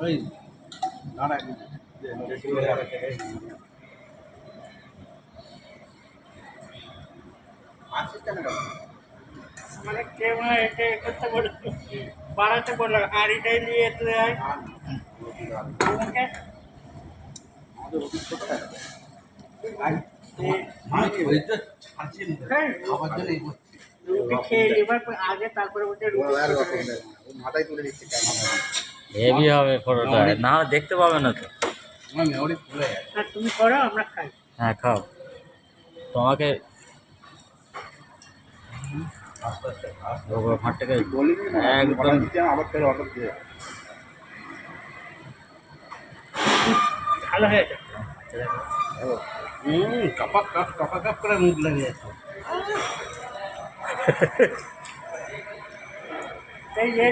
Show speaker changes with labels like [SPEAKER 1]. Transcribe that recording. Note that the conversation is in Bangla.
[SPEAKER 1] ওই দাঁড়া
[SPEAKER 2] মানে কেউ না এটা করতে বলে বাড়াতে বললো হাঁড়িটাই নিয়ে তুই আয় আমাকে রুটি খেয়ে এবার আগে তারপরে ওটা
[SPEAKER 1] মাথায় তুলে দিচ্ছি
[SPEAKER 3] হেভি হবে ফটোটা, না দেখতে পাবে না তো।
[SPEAKER 2] আর তুমি করো আমরা খাই।
[SPEAKER 3] হ্যাঁ খাও, তোমাকে ভাতটাকে একদম
[SPEAKER 1] আবার ফের অর্ডার দিয়ে
[SPEAKER 2] ভালো হয়েছে।
[SPEAKER 1] কাপাক কাপ করে মুখ লেগে যাচ্ছে।
[SPEAKER 2] এই যে